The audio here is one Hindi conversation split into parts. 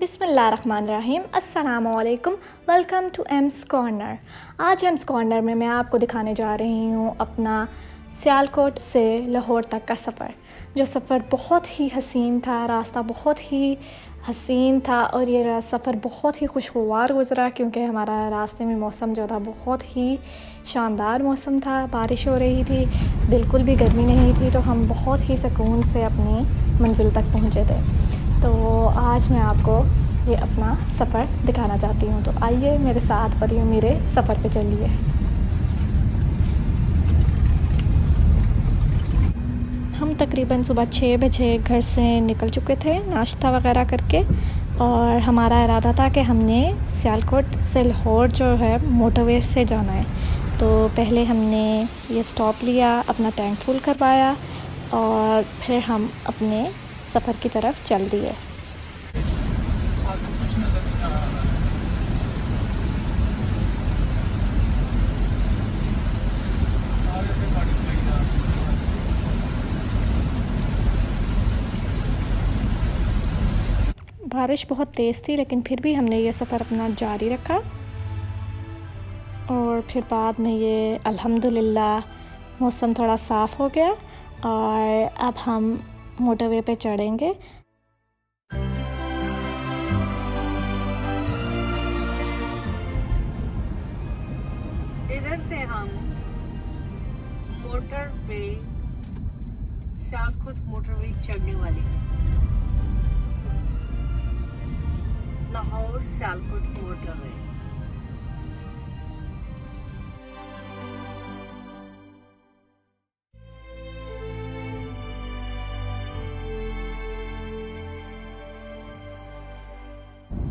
बिस्मिल्लाहिर्रहमानिर्रहीम अस्सलामुअलैकुम। Welcome to Aims Corner. आज एम्स कॉर्नर में मैं आपको दिखाने जा रही हूँ अपना सियालकोट से लाहौर तक का सफ़र। जो सफ़र बहुत ही हसीन था, रास्ता बहुत ही हसीन था और ये सफ़र बहुत ही खुशगवार गुज़रा क्योंकि हमारा रास्ते में मौसम जो था बहुत ही शानदार मौसम था। बारिश हो रही थी, बिल्कुल भी गर्मी नहीं थी, तो हम बहुत ही सुकून से अपनी मंज़िल तक पहुँचे थे। तो आज मैं आपको ये अपना सफ़र दिखाना चाहती हूँ, तो आइए मेरे साथ और ये मेरे सफ़र पे चलिए। हम तकरीबन सुबह 6 बजे घर से निकल चुके थे नाश्ता वगैरह करके, और हमारा इरादा था कि हमने सियालकोट से लाहौर जो है मोटरवे से जाना है। तो पहले हमने ये स्टॉप लिया, अपना टैंक फुल करवाया और फिर हम अपने सफ़र की तरफ चल दिए। बारिश बहुत तेज़ थी लेकिन फिर भी हमने ये सफ़र अपना जारी रखा और फिर बाद में ये अल्हम्दुलिल्लाह मौसम थोड़ा साफ़ हो गया और अब हम मोटरवे पे चढ़ेंगे। इधर से हम मोटरवे सियालकोट मोटरवे चढ़ने वाले हैं। लाहौर सियालकोट मोटरवे।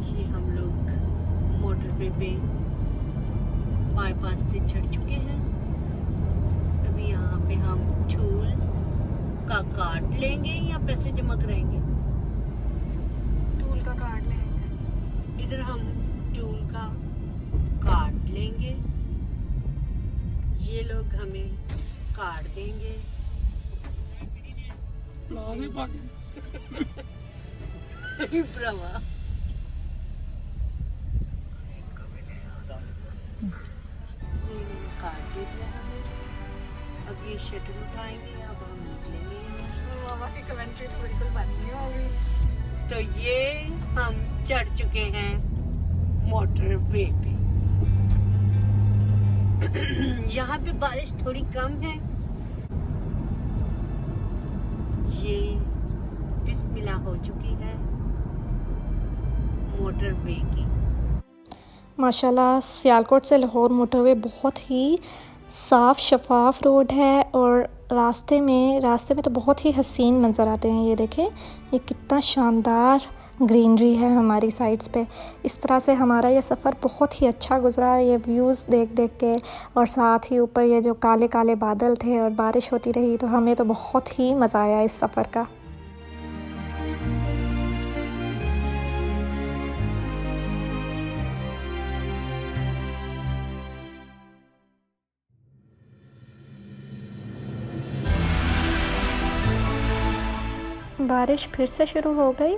ये हम लोग मोटरवे पे बाईपास पे चढ़ चुके हैं। अभी यहाँ पे हम टूल का कार्ड लेंगे या पैसे जमा कराएंगे? टूल का कार्ड लेंगे। इधर हम टूल का कार्ड लेंगे, ये लोग हमें कार्ड देंगे। प्रवा कार्ड दे दिया हमें। अब ये शटल उठाएंगे, अब हम निकलेंगे यहाँ से। मामा की कमेंट्री तो बिल्कुल बननी होगी। तो ये हम चढ़ चुके हैं मोटरवे पे। यहाँ पे बारिश थोड़ी कम है। ये बिस्मिल्लाह हो चुकी है मोटरवे की। माशाल्लाह सियालकोट से लाहौर मोटरवे बहुत ही साफ़ शफाफ रोड है और रास्ते में तो बहुत ही हसीन मंज़र आते हैं। ये देखें, ये कितना शानदार ग्रीनरी है हमारी साइड्स पे। इस तरह से हमारा ये सफ़र बहुत ही अच्छा गुज़रा, ये व्यूज़ देख देख के, और साथ ही ऊपर ये जो काले काले बादल थे और बारिश होती रही, तो हमें तो बहुत ही मज़ा आया इस सफ़र का। बारिश फिर से शुरू हो गई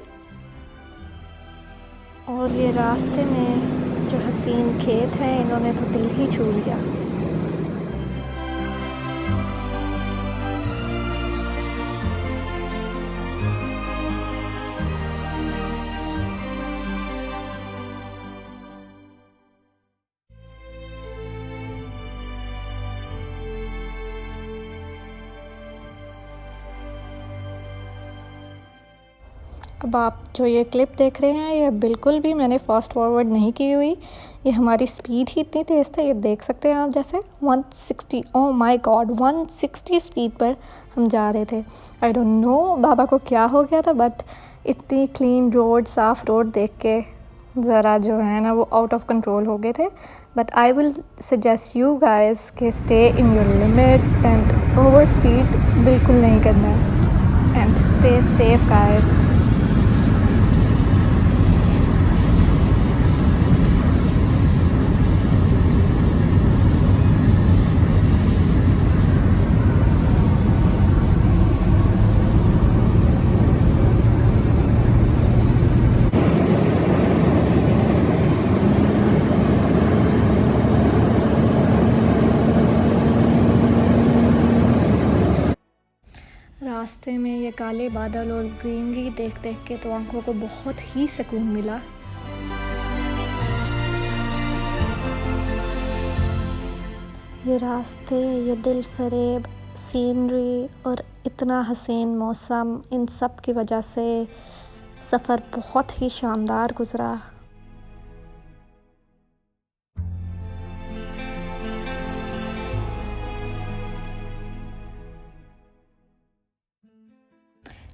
और ये रास्ते में जो हसीन खेत हैं इन्होंने तो दिल ही छू लिया। अब आप जो ये क्लिप देख रहे हैं, ये बिल्कुल भी मैंने फ़ास्ट फॉरवर्ड नहीं की हुई। ये हमारी स्पीड ही इतनी तेज़ थी, ये देख सकते हैं आप, जैसे 160, ओह माय गॉड, 160 स्पीड पर हम जा रहे थे। आई डोंट नो बाबा को क्या हो गया था, बट इतनी क्लीन रोड, साफ़ रोड देख के ज़रा जो है ना वो आउट ऑफ कंट्रोल हो गए थे। But I will suggest you guys के stay in your limits and over speed बिल्कुल नहीं करना है, एंड स्टे सेफ गाइस। रास्ते में ये काले बादल और ग्रीनरी देख देख के तो आंखों को बहुत ही सुकून मिला। ये रास्ते, ये दिल फरेब सीनरी और इतना हसीन मौसम, इन सब की वजह से सफ़र बहुत ही शानदार गुज़रा।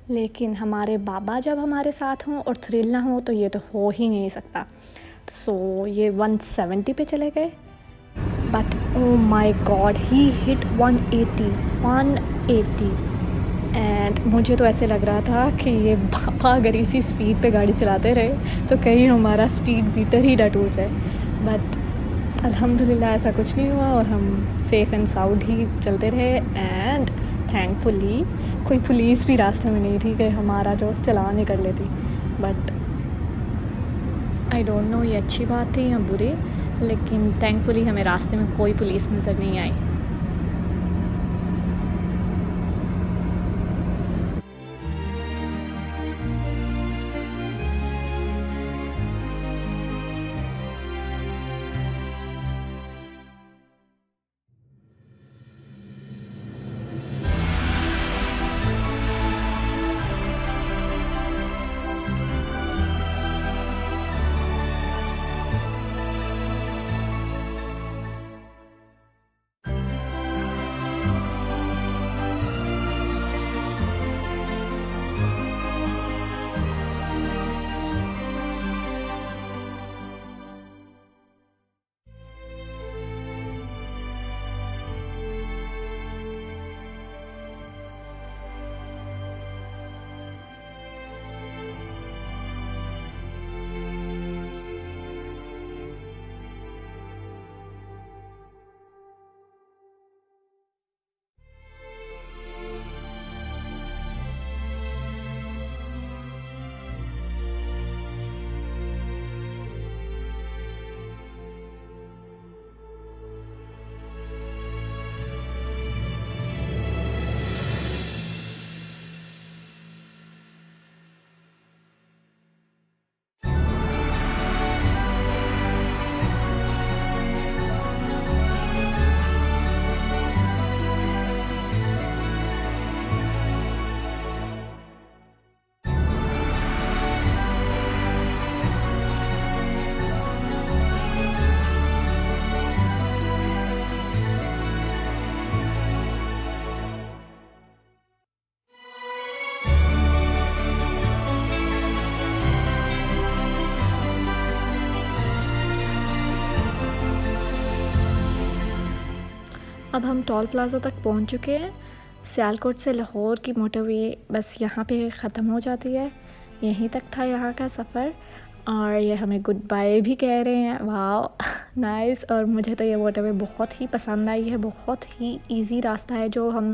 लेकिन हमारे बाबा जब हमारे साथ हों और थ्रिल ना हो तो ये तो हो ही नहीं सकता। सो ये 170 पे चले गए, but oh my God he hit 180 and मुझे तो ऐसे लग रहा था कि ये पापा अगर इसी स्पीड पे गाड़ी चलाते रहे तो कहीं हमारा स्पीड मीटर ही ना टूट जाए। बट अल्हम्दुलिल्लाह ऐसा कुछ नहीं हुआ और हम सेफ़ एंड साउंड ही चलते रहे। एंड थैंकफुली कोई पुलिस भी रास्ते में नहीं थी कि हमारा जो चालान ही कर लेती। बट आई डोंट नो ये अच्छी बात थी या बुरी, लेकिन थैंकफुली हमें रास्ते में कोई पुलिस नज़र नहीं आई। अब हम टोल प्लाज़ा तक पहुंच चुके हैं। सियालकोट से लाहौर की मोटरवे बस यहाँ पे ख़त्म हो जाती है। यहीं तक था यहाँ का सफ़र और ये हमें गुड बाय भी कह रहे हैं। वाह नाइस। और मुझे तो ये मोटरवे बहुत ही पसंद आई है। बहुत ही इजी रास्ता है। जो हम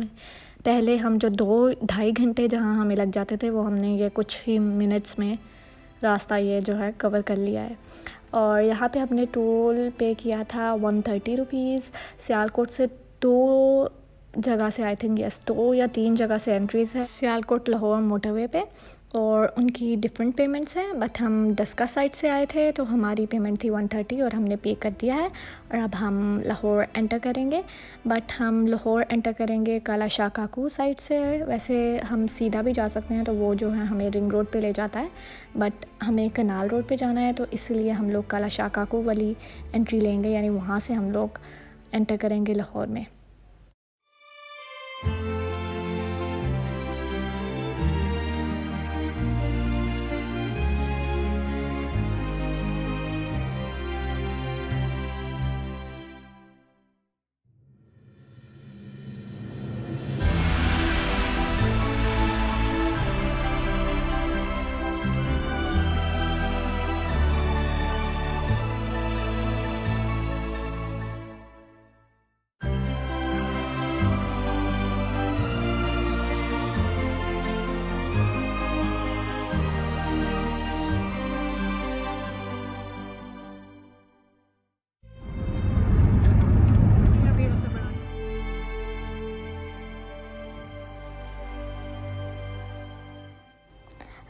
पहले हम जो 2-2.5 घंटे जहाँ हमें लग जाते थे वो हमने ये कुछ ही मिनट्स में रास्ता ये जो है कवर कर लिया है। और यहाँ पे हमने टोल पे किया था 130 रुपीज़। सियालकोट से 2 जगह से आई थिंक 2 या 3 जगह से एंट्रीज़ है सियालकोट लाहौर मोटरवे पे और उनकी डिफरेंट पेमेंट्स हैं। बट हम डस्का साइड से आए थे तो हमारी पेमेंट थी 130 और हमने पे कर दिया है। और अब हम लाहौर एंटर करेंगे। बट हम लाहौर एंटर करेंगे काला शाह काकू साइड से। वैसे हम सीधा भी जा सकते हैं तो वो जो है हमें रिंग रोड पे ले जाता है, बट हमें कनाल रोड पे जाना है तो इसलिए हम लोग काला शाह काकू वाली एंट्री लेंगे, यानी वहाँ से हम लोग एंटर करेंगे लाहौर में।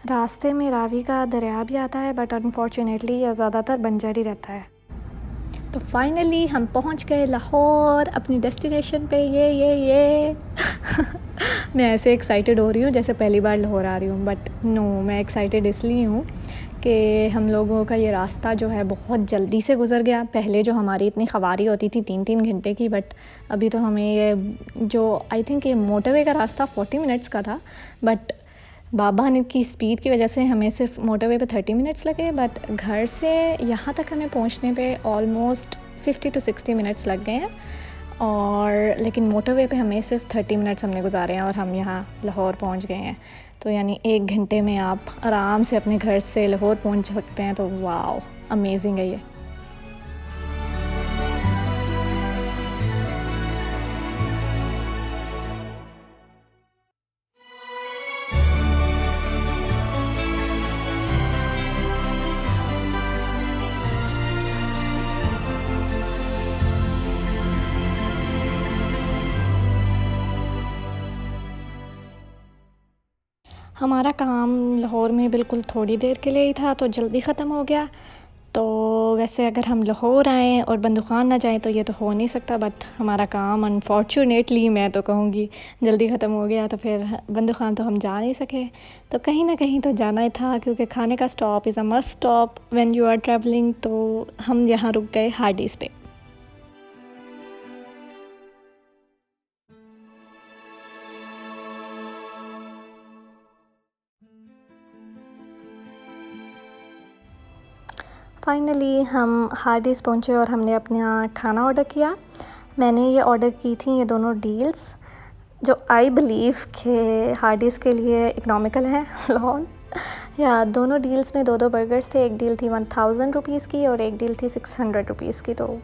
रास्ते में रावी का दरिया भी आता है, बट अनफॉर्चुनेटली यह ज़्यादातर बंजर ही रहता है। तो फाइनली हम पहुंच गए लाहौर, अपनी डेस्टिनेशन पे। ये मैं ऐसे एक्साइटेड हो रही हूँ जैसे पहली बार लाहौर आ रही हूँ, बट नो, मैं एक्साइटेड इसलिए हूँ कि हम लोगों का ये रास्ता जो है बहुत जल्दी से गुज़र गया। पहले जो हमारी इतनी ख़वारी होती थी 3-3 घंटे की, बट अभी तो हमें ये जो आई थिंक ये मोटरवे का रास्ता 40 मिनट्स का था, बट बाबा ने की स्पीड की वजह से हमें सिर्फ मोटरवे पे 30 मिनट्स लगे, बट घर से यहाँ तक हमें पहुँचने पे ऑलमोस्ट 50 to 60 मिनट्स लग गए हैं। और लेकिन मोटरवे पे हमें सिर्फ 30 मिनट्स हमने गुजारे हैं और हम यहाँ लाहौर पहुँच गए हैं। तो यानी 1 घंटे में आप आराम से अपने घर से लाहौर पहुँच सकते हैं। तो वाओ, अमेजिंग है ये। हमारा काम लाहौर में बिल्कुल थोड़ी देर के लिए ही था, तो जल्दी ख़त्म हो गया। तो वैसे अगर हम लाहौर आएँ और बंदूखान ना जाएँ तो ये तो हो नहीं सकता, बट हमारा काम अनफॉर्चुनेटली मैं तो कहूँगी जल्दी ख़त्म हो गया। तो फिर बंदूखान तो हम जा नहीं सके, तो कहीं ना कहीं तो जाना ही था, क्योंकि खाने का stop is a must stop when you are travelling. तो हम यहाँ रुक गए हार्डीज़ पे। फाइनली हम हार्डीज़ पहुँचे और हमने अपना खाना ऑर्डर किया। मैंने ये ऑर्डर की थी ये दोनों डील्स, जो आई बिलीव के हार्डीज़ के लिए इकनॉमिकल हैं लाहौर। या दोनों डील्स में 2-2 बर्गर्स थे। एक डील थी 1000 रुपीज़ की और एक डील थी 600 रुपीज़ की। तो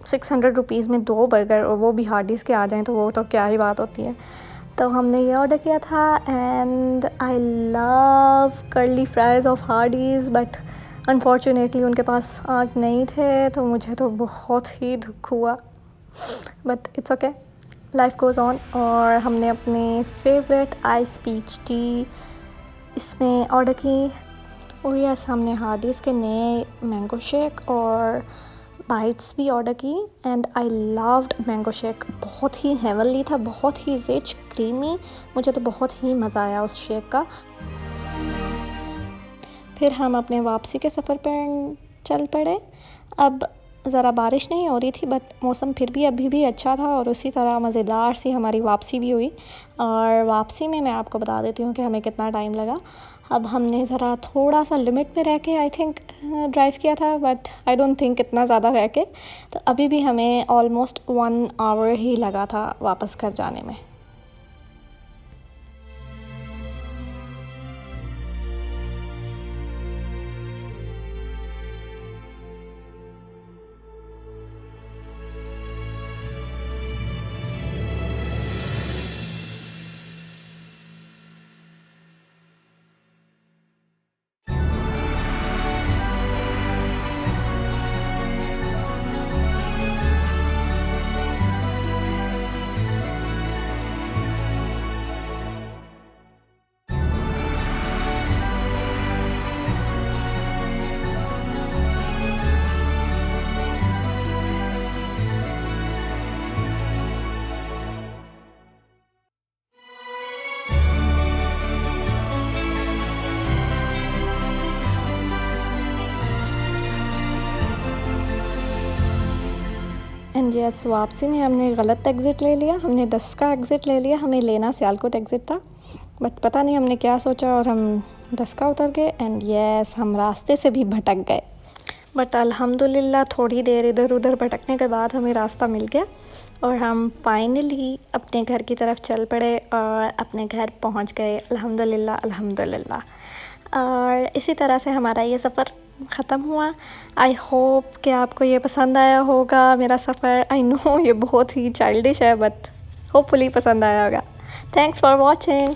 600 रुपीज़ में 2 बर्गर और वो भी हार्डीज़ के आ जाएँ तो वो तो क्या ही बात होती है। तो हमने ये ऑर्डर किया था and I love curly fries of Hardy's, but unfortunately उनके पास आज नहीं थे, तो मुझे तो बहुत ही दुख हुआ, but it's okay, life goes on. और हमने अपने फेवरेट आइस पीच टी इसमें ऑर्डर की। और यस, हमने हार्डीज़ के नए मैंगो शेक और बाइट्स भी ऑर्डर की and I loved mango shake. बहुत ही हेवनली था, बहुत ही रिच क्रीमी, मुझे तो बहुत ही मज़ा आया उस शेक का। फिर हम अपने वापसी के सफ़र पर चल पड़े। अब ज़रा बारिश नहीं हो रही थी, बट मौसम फिर भी अभी भी अच्छा था और उसी तरह मज़ेदार सी हमारी वापसी भी हुई। और वापसी में मैं आपको बता देती हूँ कि हमें कितना टाइम लगा। अब हमने ज़रा थोड़ा सा लिमिट में रह के आई थिंक ड्राइव किया था, बट आई डोंट थिंक इतना ज़्यादा रह के। तो अभी भी हमें ऑलमोस्ट 1 आवर ही लगा था वापस घर जाने में। एंड यस, वापसी में हमने गलत एग्ज़िट ले लिया, हमने डस्का एग्ज़िट ले लिया। हमें लेना सियालकोट एग्ज़िट था, बट पता नहीं हमने क्या सोचा और हम डस्का उतर गए। एंड यस, हम रास्ते से भी भटक गए, बट अल्हम्दुलिल्लाह थोड़ी देर इधर उधर भटकने के बाद हमें रास्ता मिल गया और हम फाइनली अपने घर की तरफ चल पड़े और अपने घर पहुंच गए अल्हम्दुलिल्लाह अल्हम्दुलिल्लाह। और इसी तरह से हमारा ये सफ़र ख़त्म हुआ। आई होप कि आपको ये पसंद आया होगा मेरा सफ़र। आई नो ये बहुत ही चाइल्डिश है, बट होपफुली पसंद आया होगा। Thanks for watching.